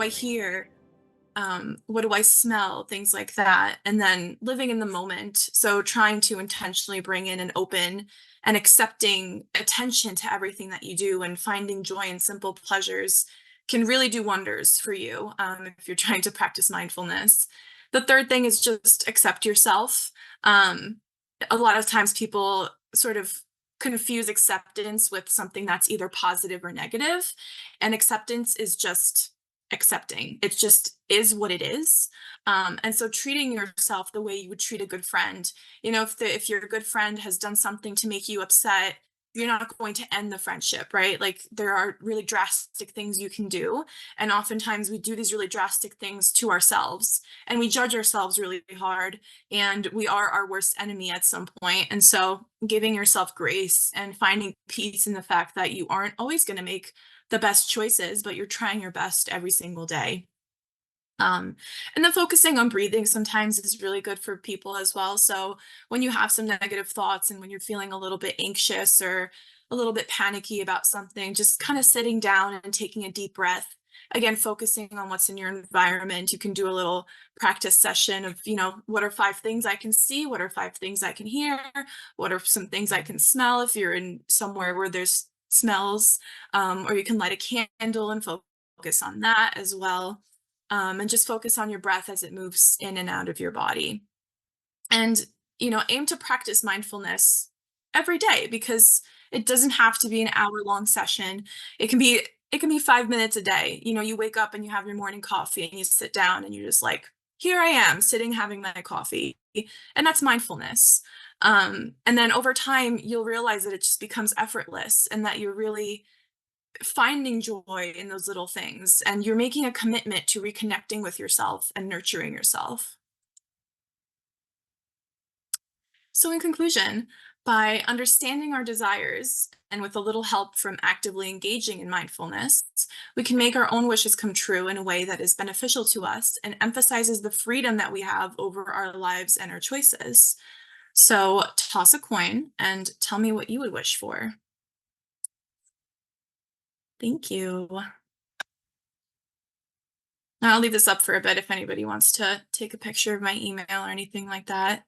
I hear? What do I smell? Things like that. And then living in the moment. So trying to intentionally bring in an open and accepting attention to everything that you do and finding joy in simple pleasures can really do wonders for you if you're trying to practice mindfulness. The third thing is just accept yourself. A lot of times people sort of confuse acceptance with something that's either positive or negative, and acceptance is just accepting. It just is what it is. And so treating yourself the way you would treat a good friend. If your good friend has done something to make you upset, you're not going to end the friendship, right? Like there are really drastic things you can do. And oftentimes we do these really drastic things to ourselves and we judge ourselves really hard, and we are our worst enemy at some point. And so giving yourself grace and finding peace in the fact that you aren't always going to make the best choices, but you're trying your best every single day. And then focusing on breathing sometimes is really good for people as well. So when you have some negative thoughts and when you're feeling a little bit anxious or a little bit panicky about something, just kind of sitting down and taking a deep breath. Again, focusing on what's in your environment. You can do a little practice session of, what are 5 things I can see? What are 5 things I can hear? What are some things I can smell if you're in somewhere where there's smells? Or you can light a candle and focus on that as well. And just focus on your breath as it moves in and out of your body. And, aim to practice mindfulness every day, because it doesn't have to be an hour-long session. It can be 5 minutes a day. You wake up and you have your morning coffee and you sit down and you're just like, here I am sitting having my coffee. And that's mindfulness. And then over time, you'll realize that it just becomes effortless and that you're really finding joy in those little things, and you're making a commitment to reconnecting with yourself and nurturing yourself. So, in conclusion, by understanding our desires and with a little help from actively engaging in mindfulness, we can make our own wishes come true in a way that is beneficial to us and emphasizes the freedom that we have over our lives and our choices. So, toss a coin and tell me what you would wish for. Thank you. I'll leave this up for a bit if anybody wants to take a picture of my email or anything like that.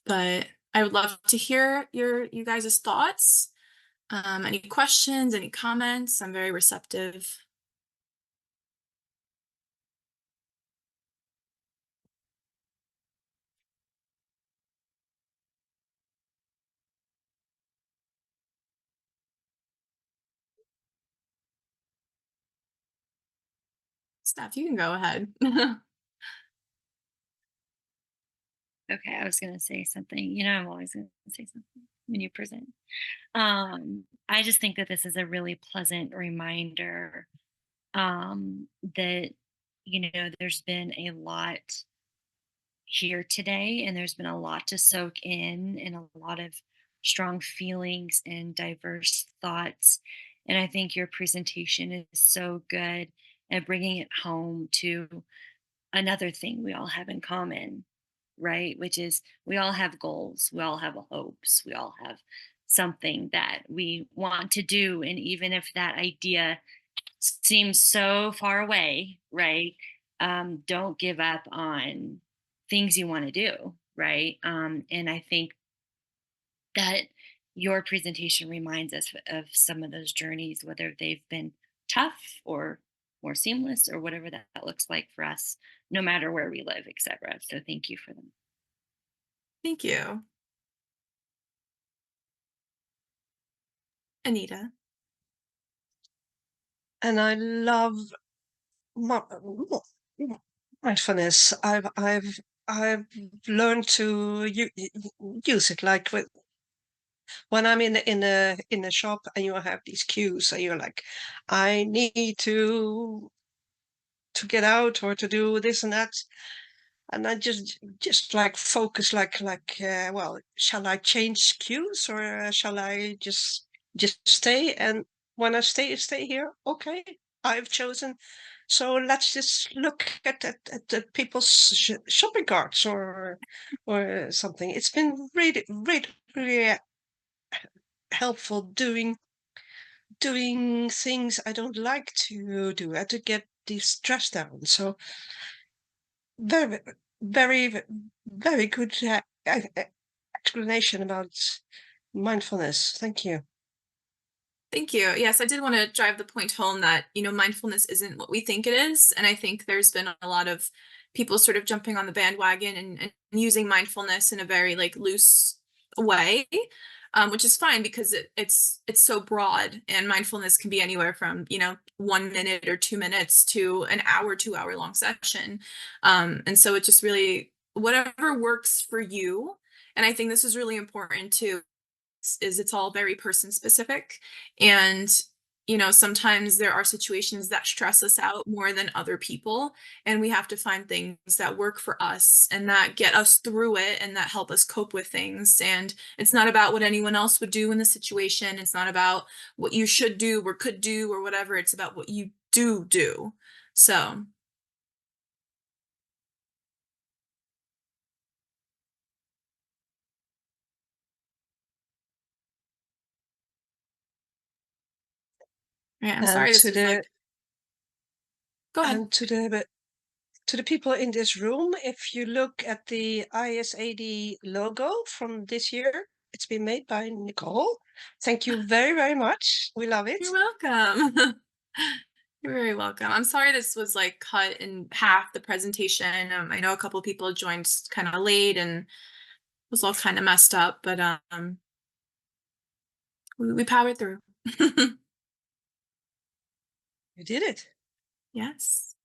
But I would love to hear you guys' thoughts. Any questions, any comments? I'm very receptive. Steph, you can go ahead. Okay, I was gonna say something. I'm always gonna say something when you present. I just think that this is a really pleasant reminder that there's been a lot here today, and there's been a lot to soak in, and a lot of strong feelings and diverse thoughts. And I think your presentation is so good at bringing it home to another thing we all have in common, right? Which is we all have goals, we all have hopes, we all have something that we want to do. And even if that idea seems so far away, right? Don't give up on things you want to do, right? And I think that your presentation reminds us of some of those journeys, whether they've been tough or more seamless or whatever that looks like for us, no matter where we live, etc. So thank you for them. Thank you. Anita. And I love mindfulness. I've learned to use it, like when I'm in a shop and you have these queues and you're like, I need to get out or to do this and that, and I just like focus, well, shall I change queues or shall I just stay? And when I stay here, okay, I've chosen. So let's just look at the people's shopping carts or something. It's been really, really, really helpful doing things I don't like to do. I had to get the stress down. So very, very, very good explanation about mindfulness. Thank you. Thank you. Yes, I did want to drive the point home that, mindfulness isn't what we think it is. And I think there's been a lot of people sort of jumping on the bandwagon and using mindfulness in a very like loose way, which is fine because it's so broad, and mindfulness can be anywhere from, 1 minute or 2 minutes to an hour, 2 hour long session. And so it just really, whatever works for you. And I think this is really important too, is it's all very person specific. And sometimes there are situations that stress us out more than other people, and we have to find things that work for us and that get us through it and that help us cope with things. And it's not about what anyone else would do in the situation. It's not about what you should do or could do or whatever. It's about what you do. So yeah, I'm sorry this is like, go ahead. And to the people in this room, if you look at the ISAD logo from this year, it's been made by Nicole. Thank you very, very much. We love it. You're welcome. You're very welcome. I'm sorry this was like cut in half, the presentation. I know a couple of people joined kind of late and was all kind of messed up, but we powered through. You did it. Yes.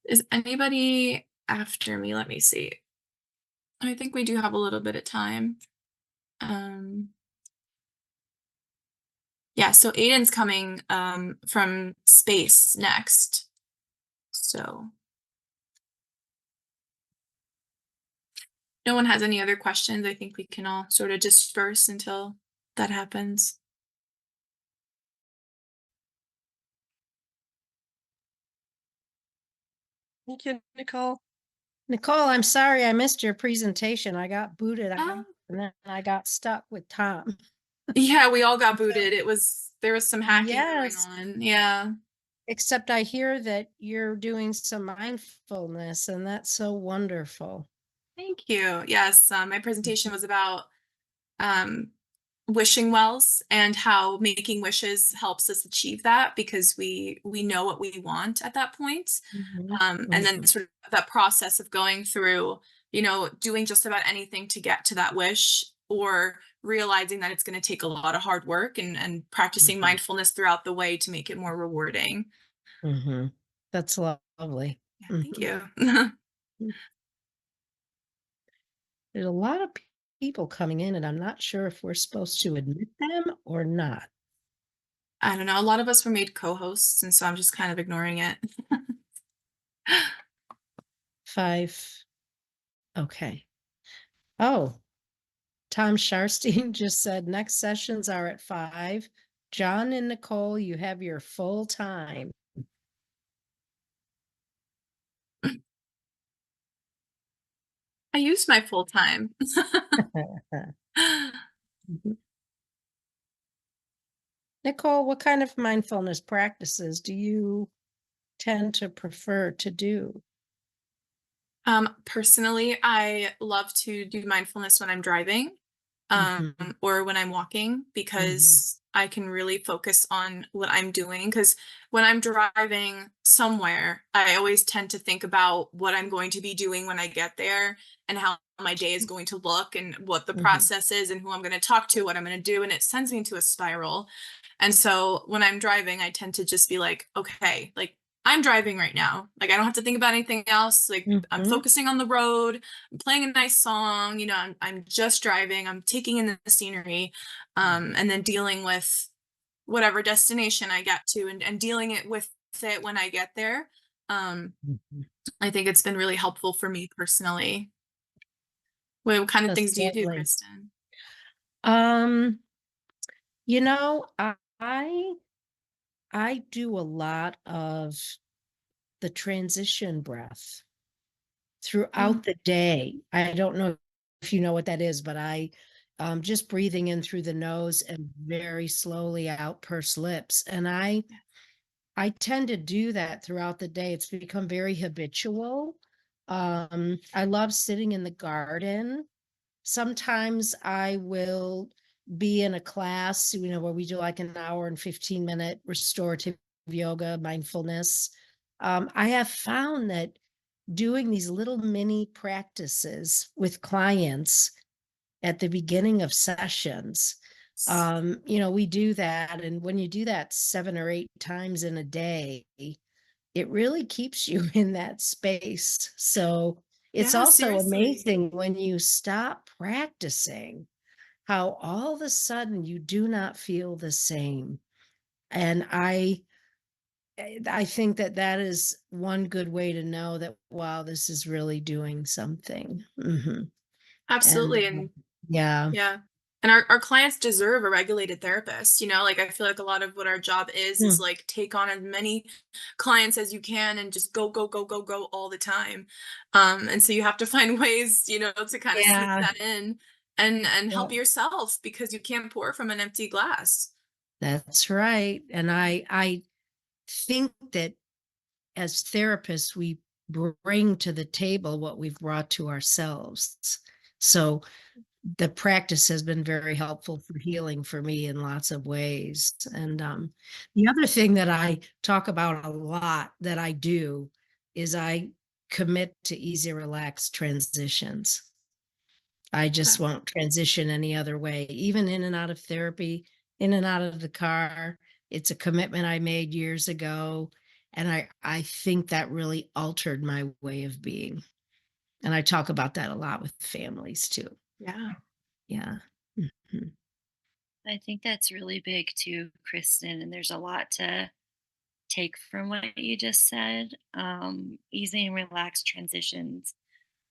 Is anybody after me? Let me see. I think we do have a little bit of time. Yeah, so Aiden's coming from space next. So no one has any other questions. I think we can all sort of disperse until that happens. Thank you, Nicole. Nicole, I'm sorry I missed your presentation. I got booted out Oh. and then I got stuck with Tom. Yeah, we all got booted. There was some hacking Yes. going on. Yeah. Except I hear that you're doing some mindfulness, and that's so wonderful. Thank you. Yes, my presentation was about wishing wells and how making wishes helps us achieve that, because we know what we want at that point. And then sort of that process of going through, doing just about anything to get to that wish, or realizing that it's going to take a lot of hard work, and practicing mindfulness throughout the way to make it more rewarding. That's lovely. Yeah, thank you. There's a lot of people coming in, and I'm not sure if we're supposed to admit them or not. I don't know. A lot of us were made co-hosts, and so I'm just kind of ignoring it. 5. Okay. Oh, Tom Sharstein just said next sessions are at 5. John and Nicole, you have your full time. I used my full time. Nicole, what kind of mindfulness practices do you tend to prefer to do? Personally, I love to do mindfulness when I'm driving, or when I'm walking, because I can really focus on what I'm doing. Because when I'm driving somewhere, I always tend to think about what I'm going to be doing when I get there, and how my day is going to look, and what the process is, and who I'm going to talk to, what I'm going to do. And it sends me into a spiral. And so when I'm driving, I tend to just be like, okay, like, I'm driving right now. Like, I don't have to think about anything else. Like, I'm focusing on the road. I'm playing a nice song. I'm just driving. I'm taking in the scenery, and then dealing with whatever destination I get to, and dealing with it when I get there. I think it's been really helpful for me personally. What kind of things do you do, Kristen? I do a lot of the transition breath throughout the day. I don't know if you know what that is, but I just breathing in through the nose and very slowly out pursed lips. And I I tend to do that throughout the day. It's become very habitual. I love sitting in the garden. Sometimes I will be in a class, where we do like an hour and 15-minute restorative yoga, mindfulness. I have found that doing these little mini practices with clients at the beginning of sessions, we do that. And when you do that 7 or 8 times in a day, it really keeps you in that space. So it's Yeah, also seriously. amazing when you stop practicing how all of a sudden you do not feel the same. And I think that that is one good way to know that, wow, this is really doing something. And Absolutely. And yeah. yeah. And our clients deserve a regulated therapist. Like I feel like a lot of what our job is Mm. like take on as many clients as you can and just go, go, go, go, go all the time. And so you have to find ways, to kind of sneak Yeah. that in and Yeah. help yourself because you can't pour from an empty glass. That's right. And I think that as therapists, we bring to the table what we've brought to ourselves. So the practice has been very helpful for healing for me in lots of ways. And the other thing that I talk about a lot that I do is I commit to easy, relaxed transitions. I just Okay. won't transition any other way, even in and out of therapy, in and out of the car. It's a commitment I made years ago. And I think that really altered my way of being. And I talk about that a lot with families too. Yeah. Yeah. Mhm. I think that's really big too, Kristen. And there's a lot to take from what you just said. Easy and relaxed transitions.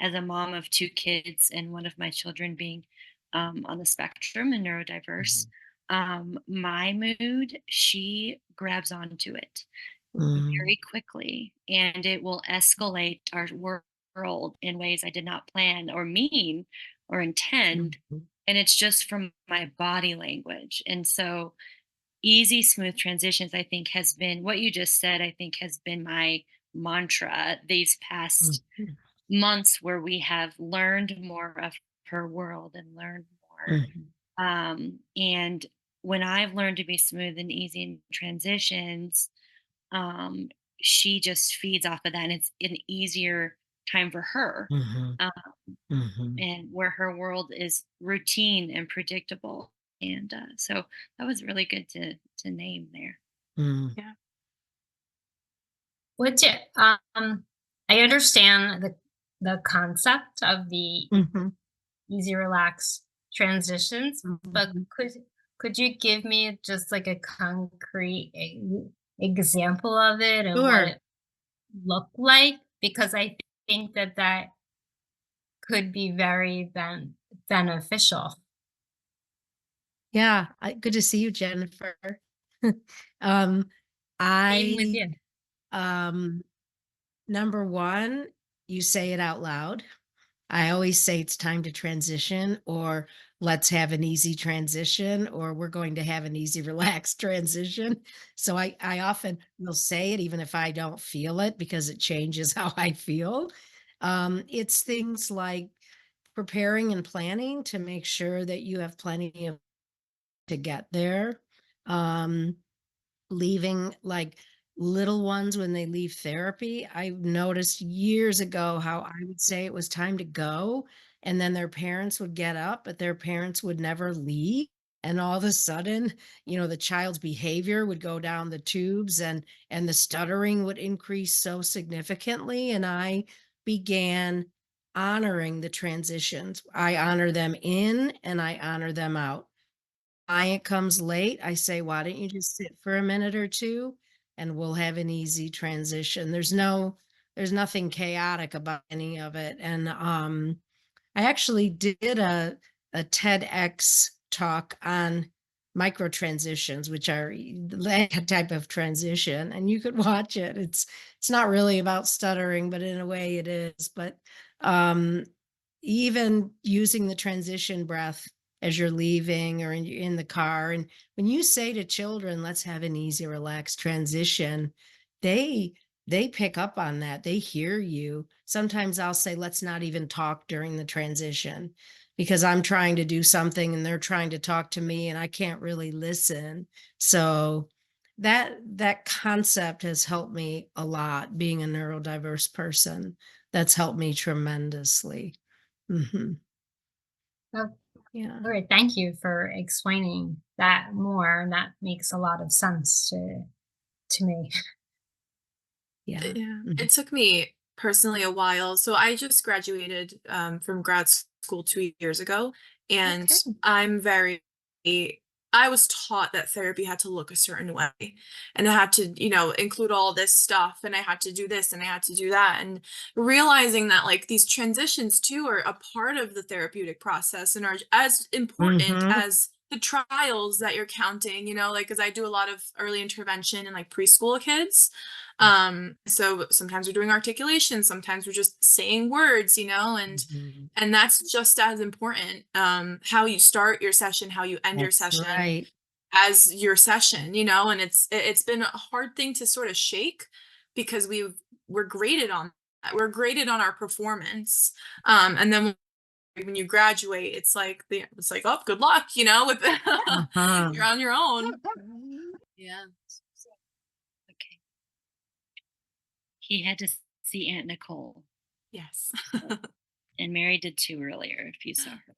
As a mom of 2 kids and one of my children being on the spectrum and neurodiverse, Mhm. my mood, she grabs onto it Mm. very quickly, and it will escalate our world in ways I did not plan or mean or intend. Mhm. And it's just from my body language. And so, easy, smooth transitions, I think, has been what you just said, I think, has been my mantra these past Mhm. months where we have learned more of her world and learned more. Mhm. And when I've learned to be smooth and easy in transitions, um, she just feeds off of that, and it's an easier time for her. Mhm. Um, Mhm. and where her world is routine and predictable. And so that was really good to name there. Mm. Yeah. Which I understand the concept of the Mhm. easy relax transitions, but Mhm. could you give me just like a concrete example of it and what Sure. it looked like? Because I think that could be very beneficial. Yeah. Good to see you, Jennifer. um, Same with I you. um Number one, you say it out loud. I always say it's time to transition, or let's have an easy transition, or we're going to have an easy, relaxed transition. So I often will say it even if I don't feel it because it changes how I feel. It's things like preparing and planning to make sure that you have plenty of to get there. Um, Leaving like little ones when they leave therapy. I noticed years ago how I would say it was time to go, and then their parents would get up, but their parents would never leave. And all of a sudden, the child's behavior would go down the tubes, and the stuttering would increase so significantly. And I began honoring the transitions. I honor them in and I honor them out. Client comes late, I say, "Why don't you just sit for a minute or 2 and we'll have an easy transition." There's nothing chaotic about any of it. And I actually did a TEDx talk on micro transitions, which are that type of transition, and you could watch it. It's not really about stuttering, but in a way it is. But um even using the transition breath as you're leaving or in the car. And when you say to children, let's have an easy, relaxed transition, they pick up on that. They hear you. Sometimes I'll say, let's not even talk during the transition because I'm trying to do something and they're trying to talk to me and I can't really listen. So that concept has helped me a lot, being a neurodiverse person. That's helped me tremendously. Mm-hmm. Oh, Yeah. all right. Thank you for explaining that more. And that makes a lot of sense to me. Yeah. Yeah. Mhm. It took me personally a while. So I just graduated from grad school 2 years ago, and Okay. I was taught that therapy had to look a certain way and I had to, include all this stuff and I had to do this and I had to do that. And realizing that like these transitions too are a part of the therapeutic process and are as important Mhm. as the trials that you're counting, like, cause I do a lot of early intervention in like preschool kids. So sometimes we're doing articulation, sometimes we're just saying words, and Mhm. and that's just as important. How you start your session, how you end your That's session right. as your session, and it's been a hard thing to sort of shake because we're graded on that. We're graded on our performance. And then when you graduate, it's like, oh, good luck, with Uh-huh. you're on your own. Yeah. Okay. He had to see Aunt Nicole, Yes. and Mary did too earlier, if you saw her.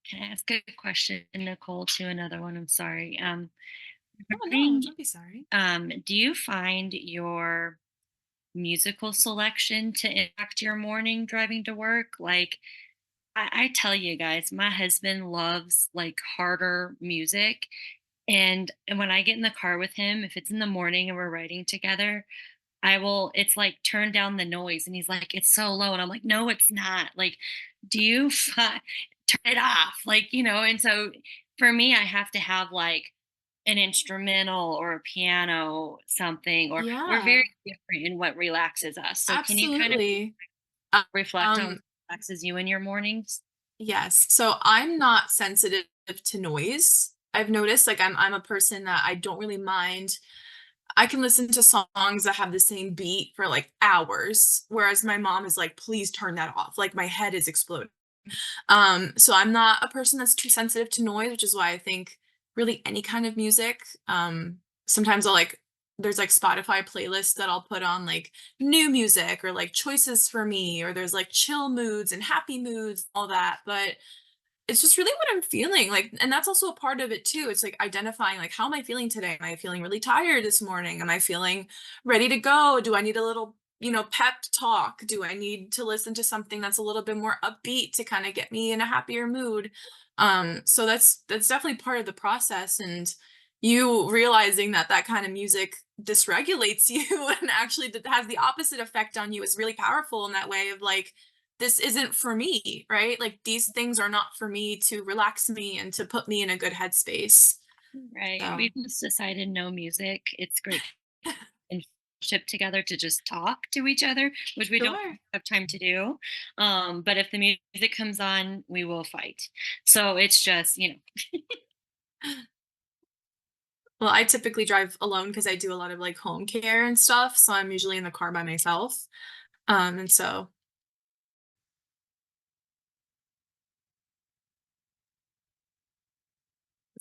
Can I ask a question, Nicole, to another one? I'm sorry. Oh no, Regarding, don't be sorry. do you find your musical selection to impact your morning driving to work? Like, I tell you guys, my husband loves like harder music. And when I get in the car with him, if it's in the morning and we're riding together, it's like turn down the noise. And he's like, it's so low. And I'm like, no, it's not. Like, do you turn it off? Like, and so for me, I have to have like an instrumental or a piano, something, or we're Yeah, very different in what relaxes us. So can you kind of absolutely. reflect on what Um, relaxes you in your mornings? yes. So I'm not sensitive to noise. I've noticed like I'm a person that I don't really mind. I can listen to songs that have the same beat for like hours, whereas my mom is like, please turn that off. Like my head is exploding. So I'm not a person that's too sensitive to noise, which is why I think really any kind of music. Sometimes there's like Spotify playlists that I'll put on like new music or like choices for me, or there's like chill moods and happy moods, all that. But it's just really what I'm feeling like, and that's also a part of it too. It's like identifying like, how am I feeling today? Am I feeling really tired this morning? Am I feeling ready to go? Do I need a little, pep talk? Do I need to listen to something that's a little bit more upbeat to kind of get me in a happier mood? So that's definitely part of the process, and you realizing that that kind of music dysregulates you and actually that has the opposite effect on you is really powerful in that way of like, this isn't for me, right? Like these things are not for me to relax me and to put me in a good headspace. Right. So We've just decided no music. It's great in friendship together to just talk to each other, which we don't sure. have time to do. But if the music comes on, we will fight. So it's just, Well, I typically drive alone because I do a lot of like home care and stuff. So I'm usually in the car by myself. And so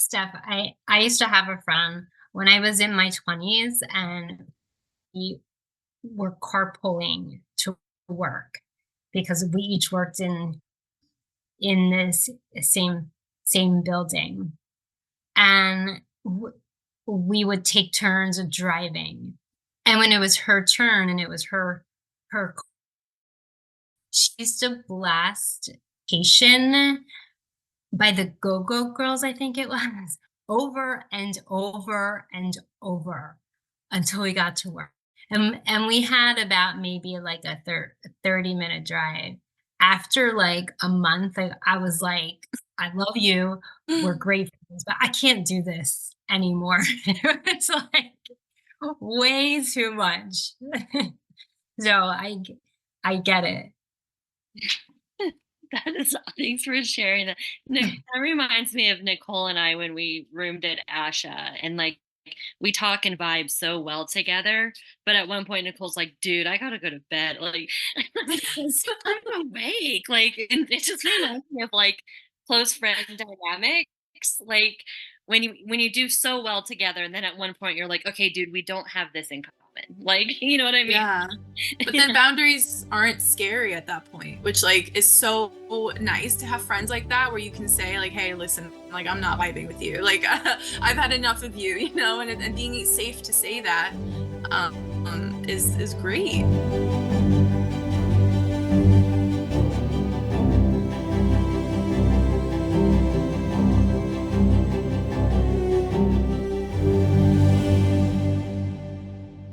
Steph, I used to have a friend when I was in my 20s, and we were carpooling to work because we each worked in this same building, and we would take turns of driving. And when it was her turn and it was her, she used to blast Haitian by the Go-Go Girls, I think it was, over and over and over until we got to work. And we had about maybe like a 30-minute drive. After like a month, I was like, I love you. We're great friends, but I can't do this anymore. It's like way too much. So I get it. That is, thanks for sharing that. That reminds me of Nicole and I when we roomed at Asha, and like we talk and vibe so well together. But at one point, Nicole's like, "Dude, I gotta go to bed. Like, I'm awake." Like, and it just reminds me of like close friend dynamics. Like when you do so well together, and then at one point you're like, "Okay, dude, we don't have this in common." Like, you know what I mean? Yeah. But then boundaries aren't scary at that point, which like is so nice to have friends like that where you can say like, hey, listen, like I'm not vibing with you. Like I've had enough of you, you know, and being safe to say that is great.